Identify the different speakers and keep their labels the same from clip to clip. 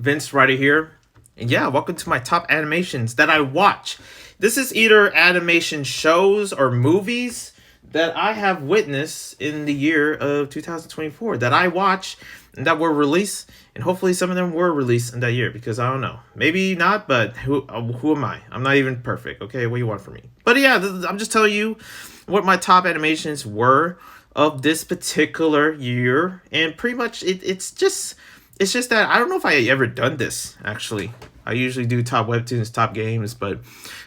Speaker 1: Vince Ryder here. And yeah, welcome to my top animations that I watch. This is either animation shows or movies that I have witnessed in the year of 2024 that I watch and that were released. And hopefully some of them were released in that year because I don't know. Maybe not, but who am I? I'm not even perfect, okay? What do you want from me? But yeah, I'm just telling you what my top animations were of this particular year. And pretty much it's just that I don't know if I ever done this actually. I usually do top webtoons, top games, but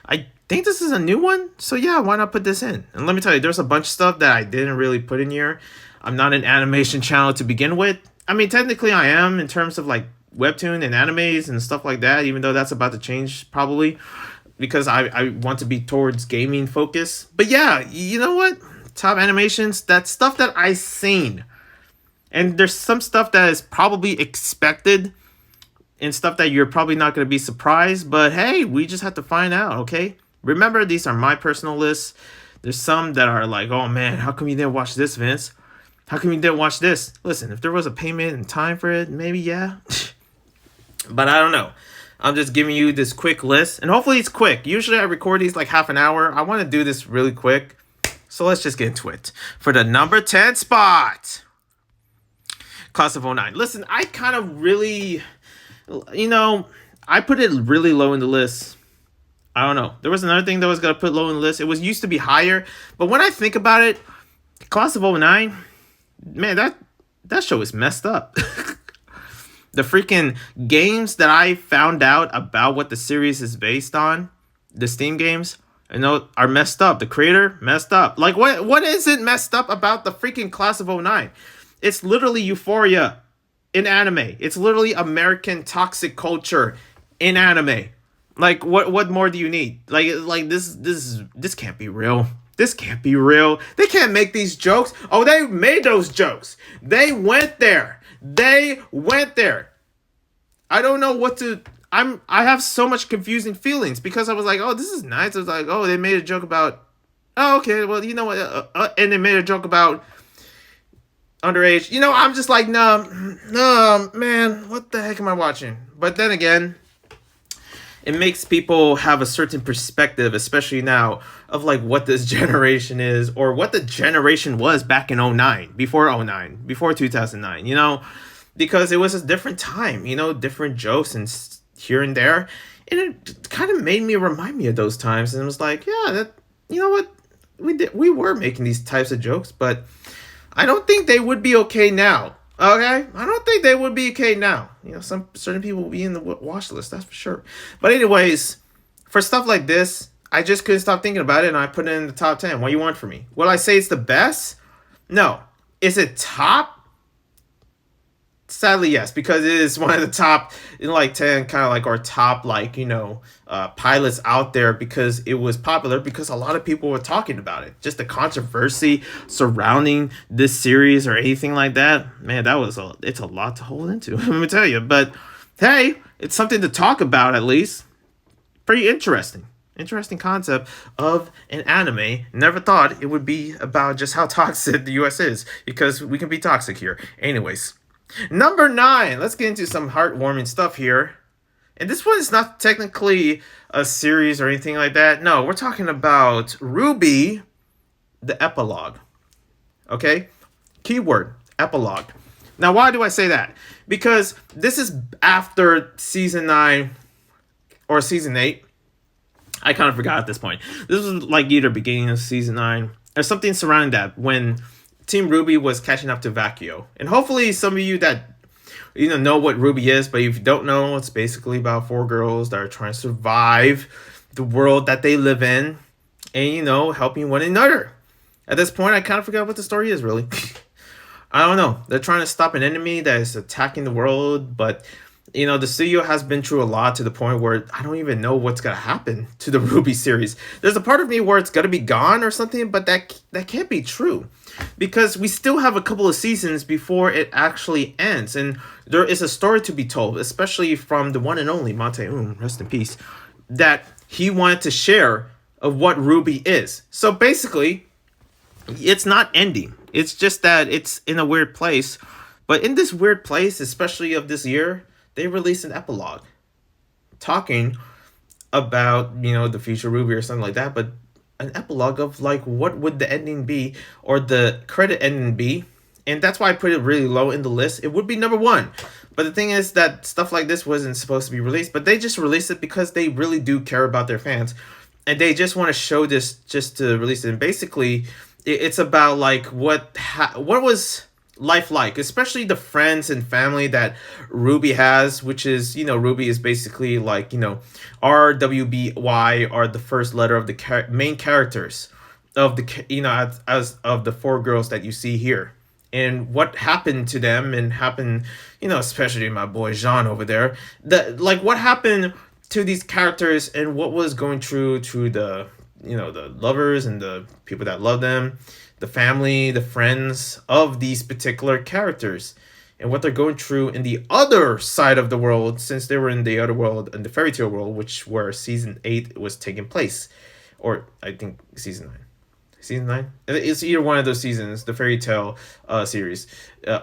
Speaker 1: I think this is a new one. So yeah, why not put this in? And let me tell you, there's a bunch of stuff that I didn't really put in here. I'm not an animation channel to begin with. I mean, technically I am in terms of like webtoon and animes and stuff like that, even though that's about to change probably because I want to be towards gaming focus. But yeah, you know what? Top animations, that stuff that I seen. And there's some stuff that is probably expected and stuff that you're probably not going to be surprised. But hey, we just have to find out, okay? Remember, these are my personal lists. There's some that are like, oh man, how come you didn't watch this, Vince? How come you didn't watch this? Listen, if there was a payment and time for it, maybe yeah. But I don't know. I'm just giving you this quick list. And hopefully it's quick. Usually I record these like half an hour. I want to do this really quick. So let's just get into it. For the number 10 spot. Class of '09. Listen, I kind of really, I put it really low in the list. I don't know. There was another thing that was going to put low in the list. It was used to be higher. But when I think about it, Class of '09, man, that show is messed up. The freaking games that I found out about what the series is based on, the Steam games, are messed up. The creator messed up. Like, what isn't messed up about the freaking Class of '09? It's literally Euphoria in anime. It's literally American toxic culture in anime. Like, what more do you need? Like this can't be real. This can't be real. They can't make these jokes. Oh, they made those jokes. They went there. I don't know what to. I have so much confusing feelings because I was like, oh, this is nice. I was like, oh, they made a joke about. Oh, okay. Well, you know what? And they made a joke about underage. I'm just like, no, man, what the heck am I watching? But then again, it makes people have a certain perspective, especially now, of like what this generation is or what the generation was back in '09, before 2009, because it was a different time, different jokes and here and there. And it kind of made me remind me of those times. And it was like, yeah, what? We were making these types of jokes, but I don't think they would be okay now. Okay? I don't think they would be okay now. Some certain people will be in the watch list, that's for sure. But anyways, for stuff like this, I just couldn't stop thinking about it and I put it in the top 10. What do you want from me? Will I say it's the best? No. Is it top? Sadly, yes, because it is one of the top 10 kind of like our top pilots out there because it was popular because a lot of people were talking about it. Just the controversy surrounding this series or anything like that, man, it's a lot to hold into. Let me tell you, but hey, it's something to talk about at least. Pretty interesting concept of an anime. Never thought it would be about just how toxic the US is because we can be toxic here. Anyways. Number 9, let's get into some heartwarming stuff here. And this one is not technically a series or anything like that. No, we're talking about RWBY, the epilogue. Okay? Keyword, epilogue. Now, why do I say that? Because this is after season 9 or season 8. I kind of forgot at this point. This was like either beginning of season 9 or something surrounding that when Team RWBY was catching up to Vacuo. And hopefully some of you that know what RWBY is, but if you don't know, it's basically about 4 girls that are trying to survive the world that they live in and helping one another. At this point, I kind of forgot what the story is really. I don't know. They're trying to stop an enemy that is attacking the world, but the studio has been through a lot to the point where I don't even know what's going to happen to the RWBY series. There's a part of me where it's going to be gone or something, but that can't be true. Because we still have a couple of seasons before it actually ends. And there is a story to be told, especially from the one and only Monte rest in peace, that he wanted to share of what RWBY is. So basically, it's not ending. It's just that it's in a weird place. But in this weird place, especially of this year, they released an epilogue talking about, the future Ruby or something like that, but an epilogue of like what would the ending be, or the credit ending be. And that's why I put it really low in the list. It would be number one. But the thing is that stuff like this wasn't supposed to be released, but they just released it because they really do care about their fans. And they just want to show this just to release it. And basically, it's about like what was life like, especially the friends and family that Ruby has, which is, Ruby is basically like, RWBY are the first letter of the main characters of the, as of the four girls that you see here. And what happened to them and happened, especially my boy Jean over there, like what happened to these characters and what was going through to the, the lovers and the people that love them, the family, the friends of these particular characters, and what they're going through in the other side of the world, since they were in the other world, in the fairy tale world, which where season 8 was taking place, or I think season 9. Season 9? It's either one of those seasons, the fairy tale series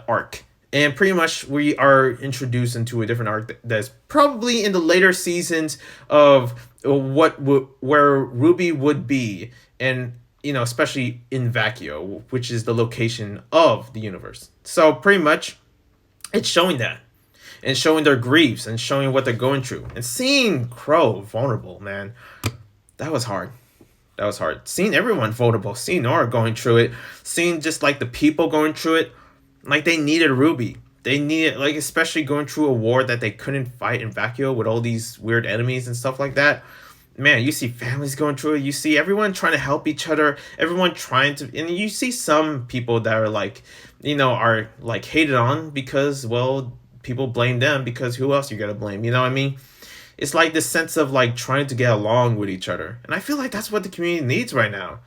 Speaker 1: arc. And pretty much we are introduced into a different arc that's probably in the later seasons of where Ruby would be, and especially in Vacchio, which is the location of the universe. So pretty much it's showing that, and showing their griefs, and showing what they're going through, and seeing Crow vulnerable, man, that was hard. That was hard. Seeing everyone vulnerable, seeing Nora going through it, seeing just like the people going through it, like they needed Ruby. They needed, like, especially going through a war that they couldn't fight in Vacchio with all these weird enemies and stuff like that. Man, you see families going through it. You see everyone trying to help each other. Everyone trying to, and you see some people that are like, are like hated on because, well, people blame them because who else you gotta blame? You know what I mean? It's like this sense of like trying to get along with each other. And I feel like that's what the community needs right now.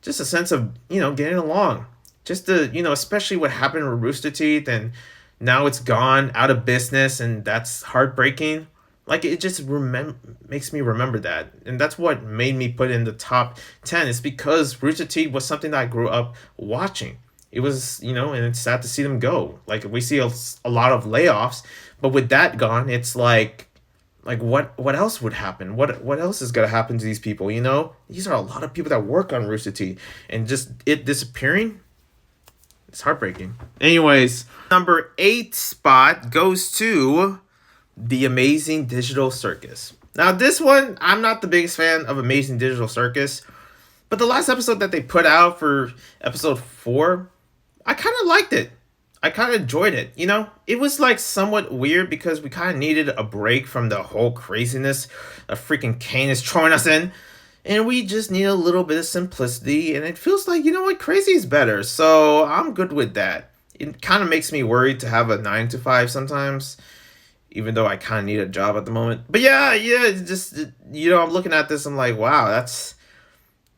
Speaker 1: Just a sense of, getting along. Just to, especially what happened with Rooster Teeth, and now it's gone out of business, and that's heartbreaking. Like, it just makes me remember that. And that's what made me put in the top 10. It's because Rooster Teeth was something that I grew up watching. It was, and it's sad to see them go. Like, we see a lot of layoffs, but with that gone, it's like what else would happen? What else is gonna happen to these people? These are a lot of people that work on Rooster Teeth, and just it disappearing, it's heartbreaking. Anyways, number 8 spot goes to The Amazing Digital Circus. Now this one, I'm not the biggest fan of Amazing Digital Circus, but the last episode that they put out for episode 4, I kind of liked it. I kind of enjoyed it. It was like somewhat weird because we kind of needed a break from the whole craziness that freaking Kane is throwing us in. And we just need a little bit of simplicity. And it feels like, crazy is better. So I'm good with that. It kind of makes me worried to have a 9 to 5 sometimes, even though I kind of need a job at the moment. But yeah, it's just, I'm looking at this. I'm like, wow,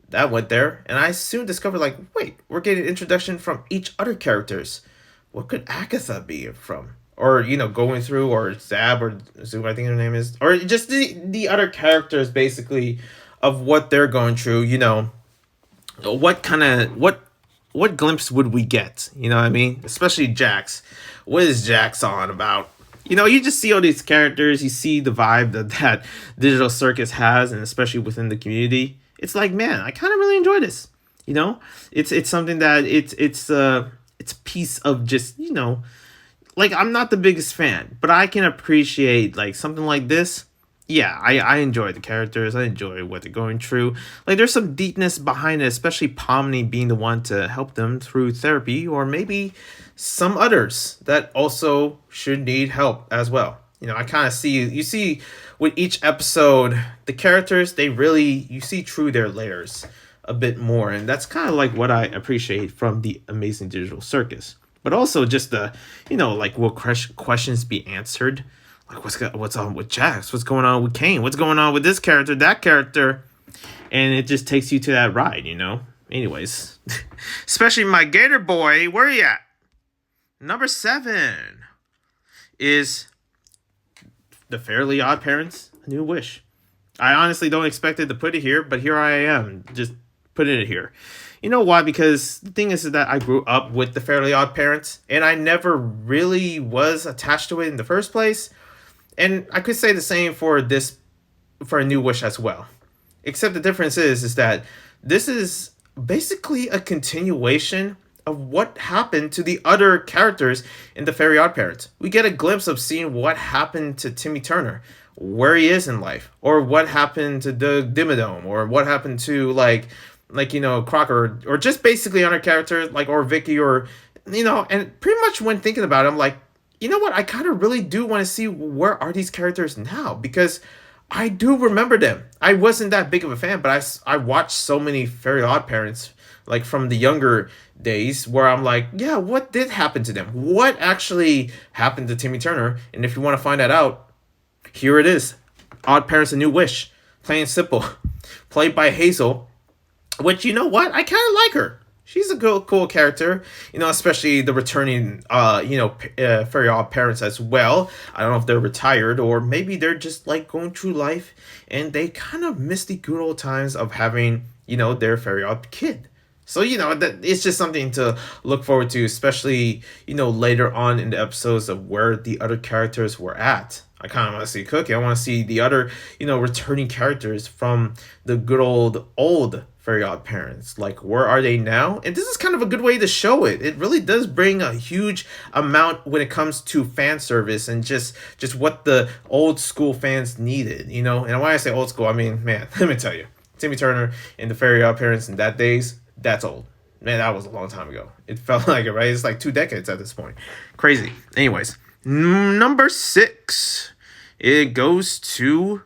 Speaker 1: that went there. And I soon discovered, like, wait, we're getting introduction from each other characters. What could Agatha be from? Or, going through, or Zab, or Zoom, I think her name is. Or just the other characters, basically, of what they're going through, what glimpse would we get? You know what I mean? Especially Jax. What is Jax on about? You just see all these characters, you see the vibe that Digital Circus has, and especially within the community. It's like, man, I kind of really enjoy this. It's something that it's a piece of just, like, I'm not the biggest fan, but I can appreciate like something like this. Yeah, I enjoy the characters. I enjoy what they're going through. Like, there's some deepness behind it, especially Pomni being the one to help them through therapy, or maybe some others that also should need help as well. I kind of you see with each episode, the characters, you see through their layers a bit more. And that's kind of like what I appreciate from The Amazing Digital Circus. But also just the, like, will questions be answered? Like, what's on with Jax? What's going on with Kane? What's going on with this character, that character? And it just takes you to that ride, Anyways, especially my Gator boy, where are you at? Number 7 is The Fairly Odd Parents, A New Wish. I honestly don't expect it to put it here, but here I am, just putting it here. You know why? Because the thing is that I grew up with The Fairly Odd Parents, and I never really was attached to it in the first place. And I could say the same for this for a new wish as well. Except the difference is that this is basically a continuation of what happened to the other characters in the Fairy Odd Parents. We get a glimpse of seeing what happened to Timmy Turner, where he is in life, or what happened to Doug Dimmadome, or what happened to Crocker, or just basically other characters like or Vicky, or and pretty much when thinking about it, I'm like, you know what? I kind of really do want to see where are these characters now because I do remember them. I wasn't that big of a fan, but I watched so many Fairy Odd Parents like from the younger days where I'm like, yeah, what did happen to them? What actually happened to Timmy Turner? And if you want to find that out, here it is. Odd Parents: A New Wish. Plain and simple. Played by Hazel, which you know what? I kind of like her. She's a cool character, especially the returning, Fairy Odd Parents as well. I don't know if they're retired or maybe they're just like going through life and they kind of miss the good old times of having, their Fairy Odd kid. So, that it's just something to look forward to, especially, later on in the episodes of where the other characters were at. I kind of want to see Cookie. I want to see the other, returning characters from the good old Fairy Odd Parents. Like, where are they now? And this is kind of a good way to show it. It really does bring a huge amount when it comes to fan service and just what the old school fans needed, And when I say old school, I mean, man, let me tell you, Timmy Turner and the Fairy Odd Parents in that days, that's old. Man, that was a long time ago. It felt like it, right? It's like 2 decades at this point. Crazy. Anyways, number 6. It goes to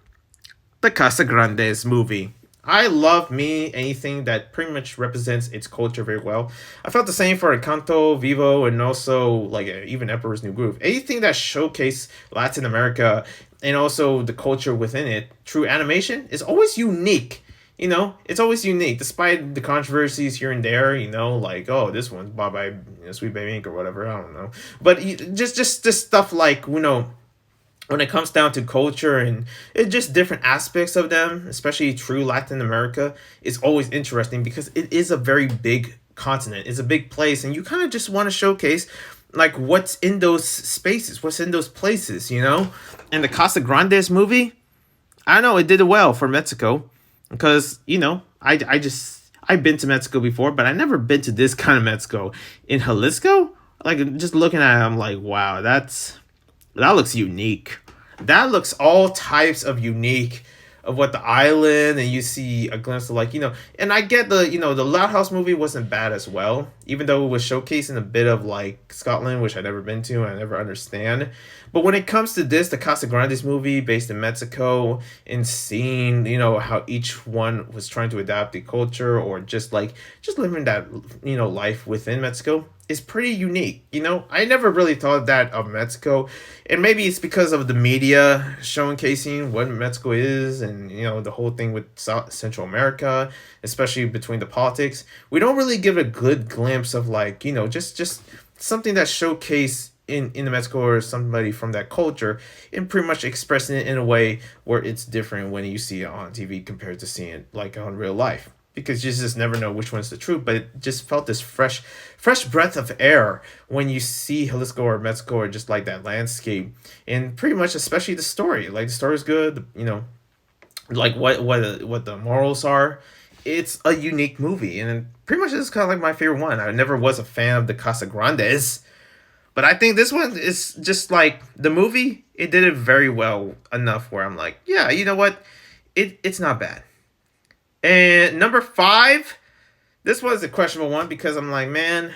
Speaker 1: the Casagrandes movie. I love me anything that pretty much represents its culture very well. I felt the same for Encanto, Vivo, and also like even Emperor's New Groove. Anything that showcase Latin America and also the culture within it through animation is always unique. It's always unique, despite the controversies here and there. Like, oh, this one's bought by Sweet Baby Inc. or whatever. I don't know, but just stuff like when it comes down to culture and it just different aspects of them, especially true Latin America, is always interesting because it is a very big continent. It's a big place, and you kind of just want to showcase like what's in those spaces, what's in those places, And the Casa Grandes movie, I know it did it well for Mexico because I've been to Mexico before, but I never been to this kind of Mexico. In Jalisco, like just looking at it, I'm like, wow, that looks unique. That looks all types of unique of what the island, and you see a glimpse of and I get the Loud House movie wasn't bad as well, even though it was showcasing a bit of like Scotland, which I've never been to and I never understand. But when it comes to this, the Casa Grandes movie based in Mexico, and seeing how each one was trying to adapt the culture or just living that life within Mexico is pretty unique. I never really thought that of Mexico, and maybe it's because of the media showcasing what Mexico is, and the whole thing with Central America, especially between the politics. We don't really give a good glimpse of just something that showcase in the Mexico or somebody from that culture, and pretty much expressing it in a way where it's different when you see it on TV compared to seeing it like on real life. Because you just never know which one's the truth, but it just felt this fresh breath of air when you see Jalisco or Mexico or just like that landscape, and pretty much especially the story. Like the story's good, like what the morals are. It's a unique movie, and pretty much it's kind of like my favorite one. I never was a fan of the Casa Grandes, but I think this one is just like the movie. It did it very well enough where I'm like, yeah, you know what, it's not bad. And number 5, this was a questionable one because I'm like, man,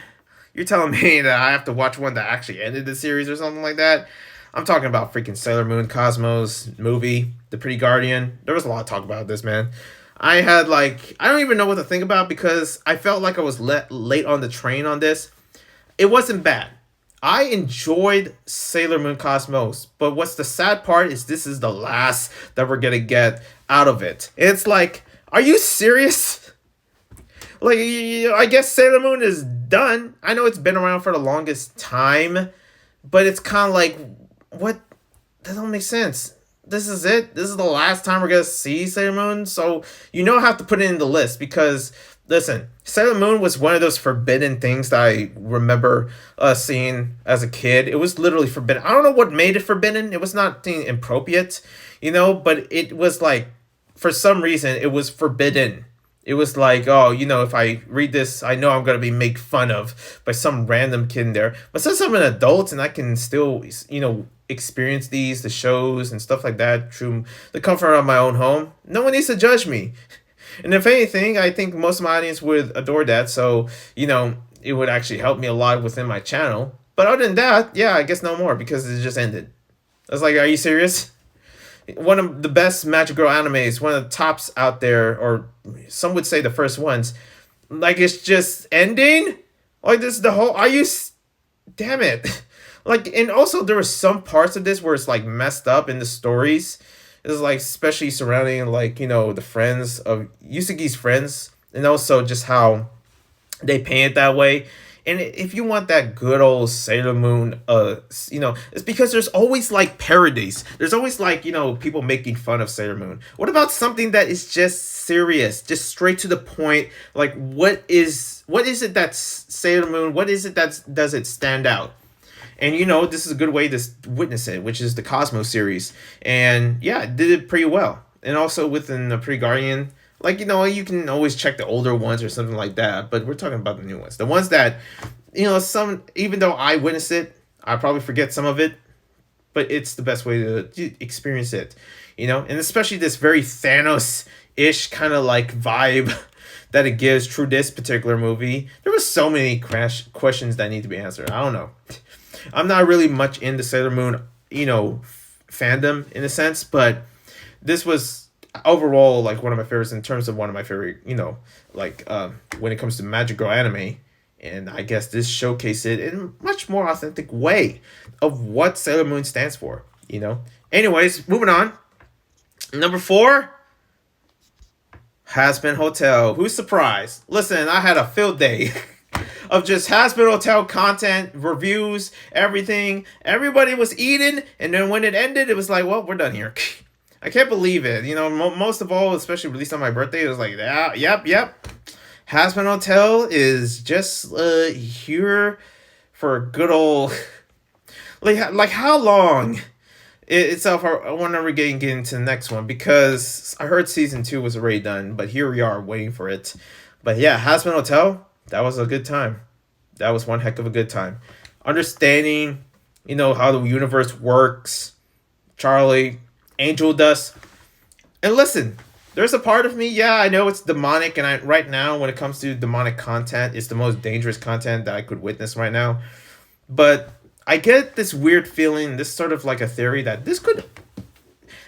Speaker 1: you're telling me that I have to watch one that actually ended the series or something like that. I'm talking about freaking Sailor Moon Cosmos movie, The Pretty Guardian. There was a lot of talk about this, man. I don't even know what to think about because I felt like I was late on the train on this. It wasn't bad. I enjoyed Sailor Moon Cosmos, but what's the sad part is this is the last that we're gonna get out of it. It's like, are you serious? Like, I guess Sailor Moon is done. I know it's been around for the longest time, but it's kind of like, what? That don't make sense. This is it. This is the last time we're gonna see Sailor Moon. So I have to put it in the list because Listen, Sailor Moon was one of those forbidden things that I remember seeing as a kid. It was literally forbidden. I don't know what made it forbidden. It was not inappropriate, but it was like, for some reason, it was forbidden. It was like, oh, if I read this, I know I'm gonna be made fun of by some random kid in there. But since I'm an adult and I can still, experience the shows and stuff like that through the comfort of my own home, no one needs to judge me. And if anything, I think most of my audience would adore that. So, it would actually help me a lot within my channel. But other than that, yeah, I guess no more because it just ended. I was like, are you serious? One of the best Magic Girl animes, one of the tops out there, or some would say the first ones. Like, it's just ending? Like, this is the whole. Damn it. Like, and also there were some parts of this where it's like messed up in the stories. It's like, especially surrounding, like, the friends of Yusugi's friends, and also just how they paint it that way. And if you want that good old Sailor Moon, it's because there's always like parodies. There's always like, people making fun of Sailor Moon. What about something that is just serious, just straight to the point? Like, what is it that's Sailor Moon? What is it that does it stand out? And this is a good way to witness it, which is the Cosmo series. And yeah, it did it pretty well. And also within the Pre-Guardian, like, you can always check the older ones or something like that, but we're talking about the new ones. The ones that, some, even though I witnessed it, I probably forget some of it, but it's the best way to experience it, and especially this very Thanos-ish kind of like vibe that it gives through this particular movie. There was so many questions that need to be answered. I don't know. I'm not really much into Sailor Moon, fandom in a sense, but this was overall like one of my favorites in terms of one of my favorite, when it comes to Magic Girl anime. And I guess this showcased it in a much more authentic way of what Sailor Moon stands for, Anyways, moving on. Number 4, Hazbin Hotel. Who's surprised? Listen, I had a field day of just Hazbin Hotel content, reviews, everything. Everybody was eating, and then when it ended, it was like, well, we're done here. I can't believe it. Most of all, especially released on my birthday, it was like, yeah, yep. Hazbin Hotel is just here for good old... like how long itself whenever getting into the next one, because I heard season 2 was already done, but here we are waiting for it. But yeah, Hazbin Hotel, that was a good time. That was one heck of a good time. Understanding, how the universe works. Charlie, Angel Dust. And listen, there's a part of me, yeah, I know it's demonic, and right now, when it comes to demonic content, it's the most dangerous content that I could witness right now. But I get this weird feeling, this sort of like a theory that this could...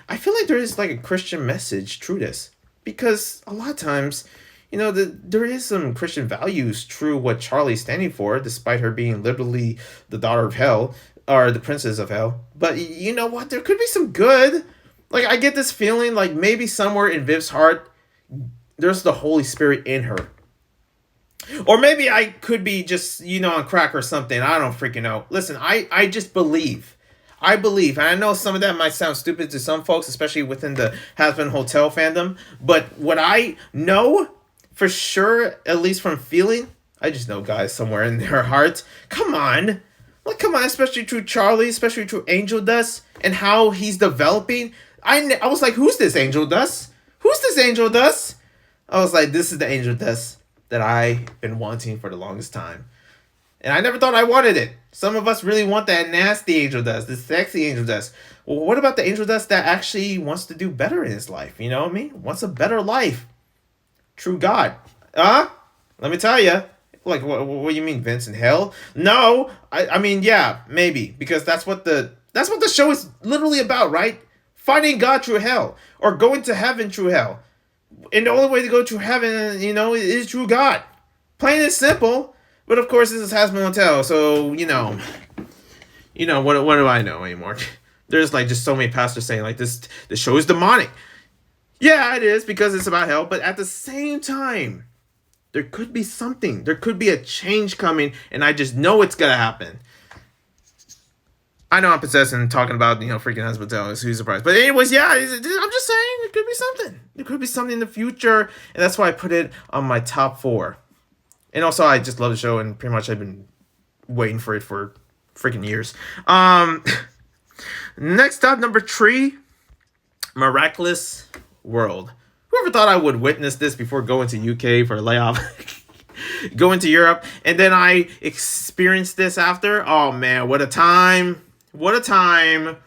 Speaker 1: I feel like there is like a Christian message through this. Because a lot of times, there is some Christian values through what Charlie's standing for, despite her being literally the daughter of hell, or the princess of hell. But you know what? There could be some good. Like, I get this feeling like maybe somewhere in Viv's heart, there's the Holy Spirit in her. Or maybe I could be just, on crack or something. I don't freaking know. Listen, I just believe. I believe. And I know some of that might sound stupid to some folks, especially within the Hazbin Hotel fandom. But what I know for sure, at least from feeling, I just know guys somewhere in their hearts. Come on. Like, come on, especially through Charlie, especially through Angel Dust, and how he's developing. I was like, who's this Angel Dust? Who's this Angel Dust? I was like, this is the Angel Dust that I've been wanting for the longest time. And I never thought I wanted it. Some of us really want that nasty Angel Dust, the sexy Angel Dust. Well, what about the Angel Dust that actually wants to do better in his life? You know what I mean? Wants a better life. True God. Let me tell you. Like, what do you mean, Vince? In hell? No. I mean, yeah, maybe. Because that's what the show is literally about, right? Finding God through hell. Or going to heaven through hell. And the only way to go to heaven, is through God. Plain and simple. But of course, this is Hazbin Hotel, so, what do I know anymore? There's, like, just so many pastors saying, like, the show is demonic. Yeah, it is, because it's about hell, but at the same time, there could be something. There could be a change coming, and I just know it's gonna happen. I know I'm possessed and talking about, freaking Hospital is who's surprised. But anyways, yeah, I'm just saying it could be something. It could be something in the future, and that's why I put it on my top 4. And also, I just love the show, and pretty much I've been waiting for it for freaking years. Next up, number 3, Miraculous World. Whoever thought I would witness this before going to UK for a layoff, going to Europe, and then I experienced this after? Oh man, what a time! What a time!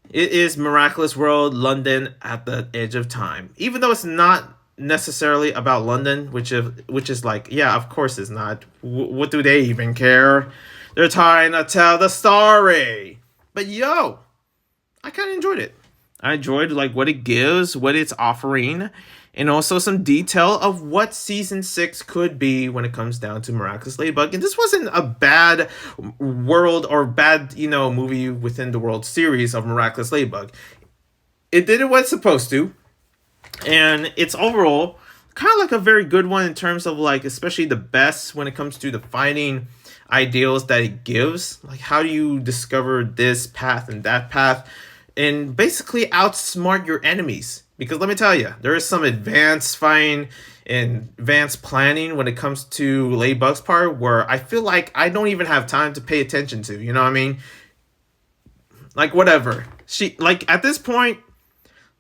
Speaker 1: It is Miraculous World, London at the Edge of Time. Even though it's not necessarily about London, which is like, yeah, of course it's not. What do they even care? They're trying to tell the story. But yo, I kind of enjoyed it. I enjoyed like what it gives, what it's offering, and also some detail of what season 6 could be when it comes down to Miraculous Ladybug. And this wasn't a bad world or bad, movie within the world series of Miraculous Ladybug. It did what it's supposed to, and it's overall kind of like a very good one in terms of like, especially the best when it comes to the fighting ideals that it gives. Like, how do you discover this path and that path, and basically outsmart your enemies? Because let me tell you, there is some advanced fighting and advanced planning when it comes to Ladybug's part, where I feel like I don't even have time to pay attention to. You know what I mean? Like, whatever. She, like, at this point,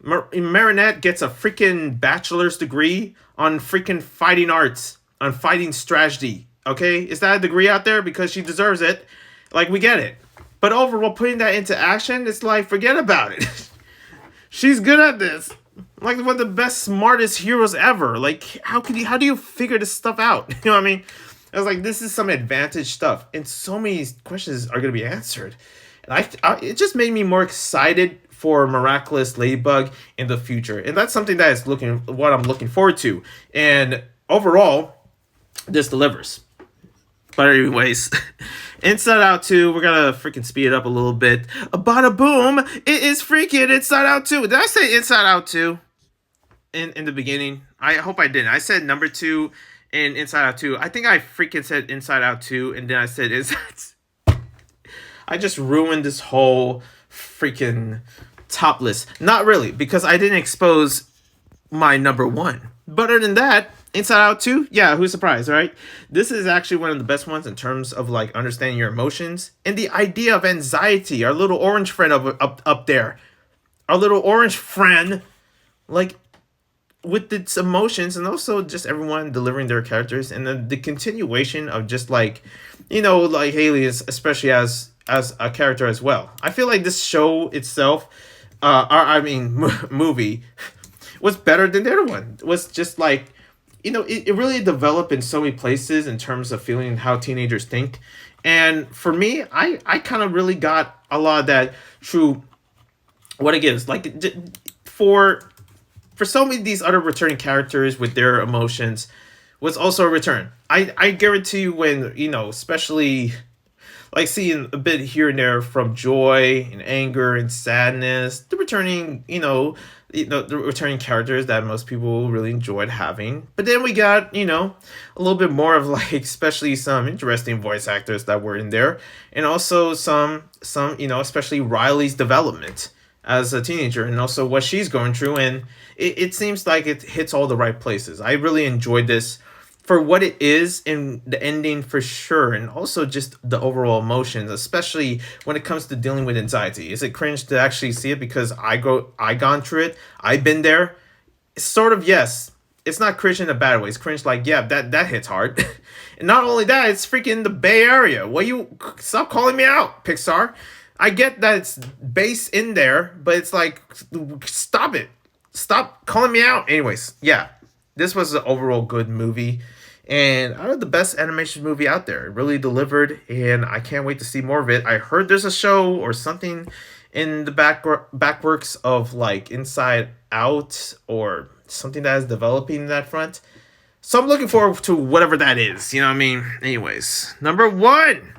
Speaker 1: Marinette gets a freaking bachelor's degree on freaking fighting arts, on fighting strategy. Okay? Is that a degree out there? Because she deserves it. Like, we get it. But overall, putting that into action, it's like, forget about it. She's good at this. Like, one of the best, smartest heroes ever. Like, how do you figure this stuff out? You know what I mean? I was like, this is some advantage stuff. And so many questions are going to be answered. And it just made me more excited for Miraculous Ladybug in the future. And that's something that is what I'm looking forward to. And overall, this delivers. But anyways, Inside Out 2, we're gonna freaking speed it up a little bit. Bada boom! It is freaking Inside Out 2. Did I say Inside Out 2 in the beginning? I hope I didn't. I said number 2 in Inside Out 2. I think I freaking said Inside Out 2, and then I said Inside. I just ruined this whole freaking top list. Not really, because I didn't expose my number 1. But other than that, Inside Out 2, yeah, who's surprised, right? This is actually one of the best ones in terms of like understanding your emotions and the idea of anxiety. Our little orange friend up there, our little orange friend, like with its emotions, and also just everyone delivering their characters, and then the continuation of just like, like Haley is, especially as a character as well. I feel like this show itself, movie, was better than the other one. It was just like, it really developed in so many places in terms of feeling how teenagers think. And for me, I kind of really got a lot of that through what it gives. Like, for so many of these other returning characters with their emotions was also a return. I guarantee you when, especially like seeing a bit here and there from joy and anger and sadness, the returning, the returning characters that most people really enjoyed having. But then we got, a little bit more of like, especially some interesting voice actors that were in there. And also some, especially Riley's development as a teenager and also what she's going through. And it seems like it hits all the right places. I really enjoyed this for what it is in the ending for sure, and also just the overall emotions, especially when it comes to dealing with anxiety. Is it cringe to actually see it because I gone through it? I've been there. Sort of, yes. It's not cringe in a bad way. It's cringe like, yeah, that hits hard. And not only that, it's freaking the Bay Area. Stop calling me out, Pixar. I get that it's based in there, but it's like, stop it. Stop calling me out. Anyways, yeah. This was an overall good movie, and out of the best animation movie out there. It really delivered, and I can't wait to see more of it. I heard there's a show or something in the backworks of like Inside Out or something that is developing in that front. So I'm looking forward to whatever that is. You know what I mean? Anyways, number 1.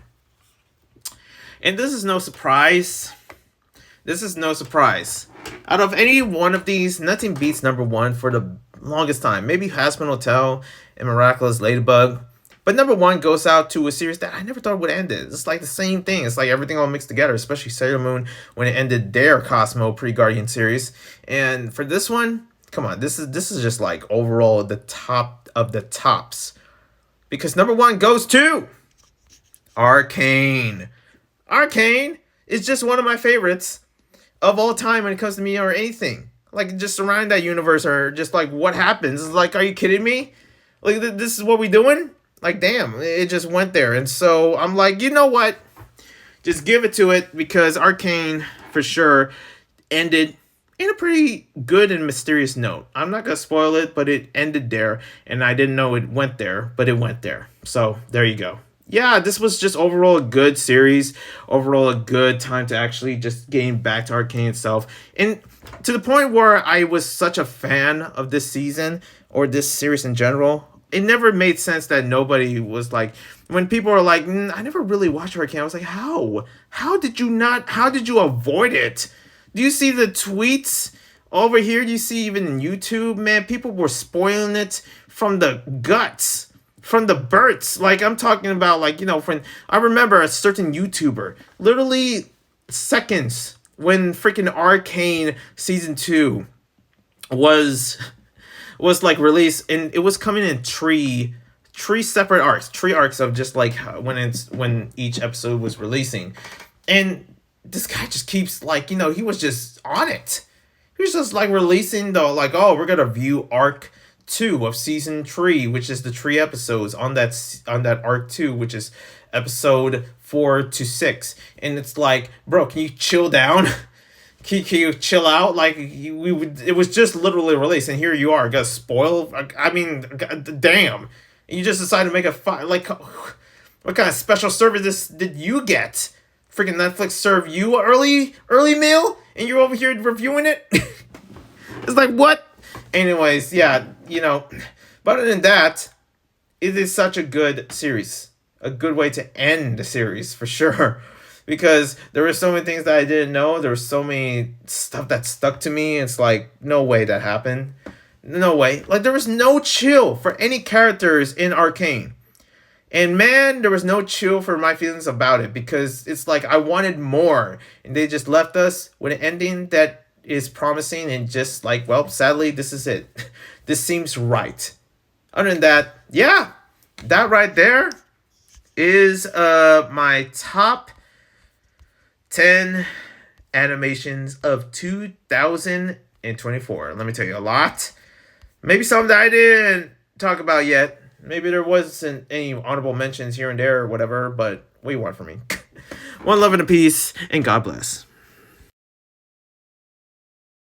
Speaker 1: And this is no surprise. Out of any one of these, nothing beats number 1 for the longest time. Maybe Hazbin Hotel and Miraculous Ladybug. But number one goes out to a series that I never thought would end it. It's like the same thing. It's like everything all mixed together, especially Sailor Moon when it ended their Cosmo pre-Guardian series. And for this one, come on, this is just like overall the top of the tops. Because number one goes to Arcane. Arcane is just one of my favorites of all time when it comes to me or anything. Like just around that universe or just like what happens. It's like, are you kidding me? Like this is what we doing? Like damn, it just went there. And so I'm like, you know what? Just give it to it because Arcane for sure ended in a pretty good and mysterious note. I'm not gonna spoil it, but it ended there, and I didn't know it went there, but it went there. So there you go. Yeah, this was just overall a good series. Overall, a good time to actually just getting back to Arcane itself, and to the point where I was such a fan of this season or this series in general. It never made sense that nobody was like when people are like, I never really watched Arcane. I was like, how? How did you not? How did you avoid it? Do you see the tweets over here? Do you see even in YouTube, man? People were spoiling it from the guts, from the birds. Like I'm talking about, like when I remember a certain YouTuber, literally seconds when freaking Arcane season 2 was like released, and it was coming in three separate arcs, three arcs of just like when each episode was releasing, and this guy just keeps like he was just on it. He was just like releasing the like, oh, we're gonna view arc 2 of season 3, which is the 3 episodes on that arc 2, which is episode 4 to 6, and it's like, bro, can you chill down? Can you chill out? Like it was just literally released, and here you are, gonna spoil. I mean, damn! You just decided to make a like, what kind of special service did you get? Freaking Netflix serve you an early meal, and you're over here reviewing it. It's like what? Anyways, yeah, But other than that, it is such a good series, a good way to end the series for sure. Because there were so many things that I didn't know. There was so many stuff that stuck to me. It's like, no way that happened. No way. Like, there was no chill for any characters in Arcane. And man, there was no chill for my feelings about it. Because it's like, I wanted more. And they just left us with an ending that is promising. And just like, well, sadly, this is it. This seems right. Other than that, yeah. That right there is my top 10 animations of 2024. Let me tell you a lot. Maybe some that I didn't talk about yet. Maybe there wasn't any honorable mentions here and there or whatever, but what do you want from me? One love and a peace, and God bless.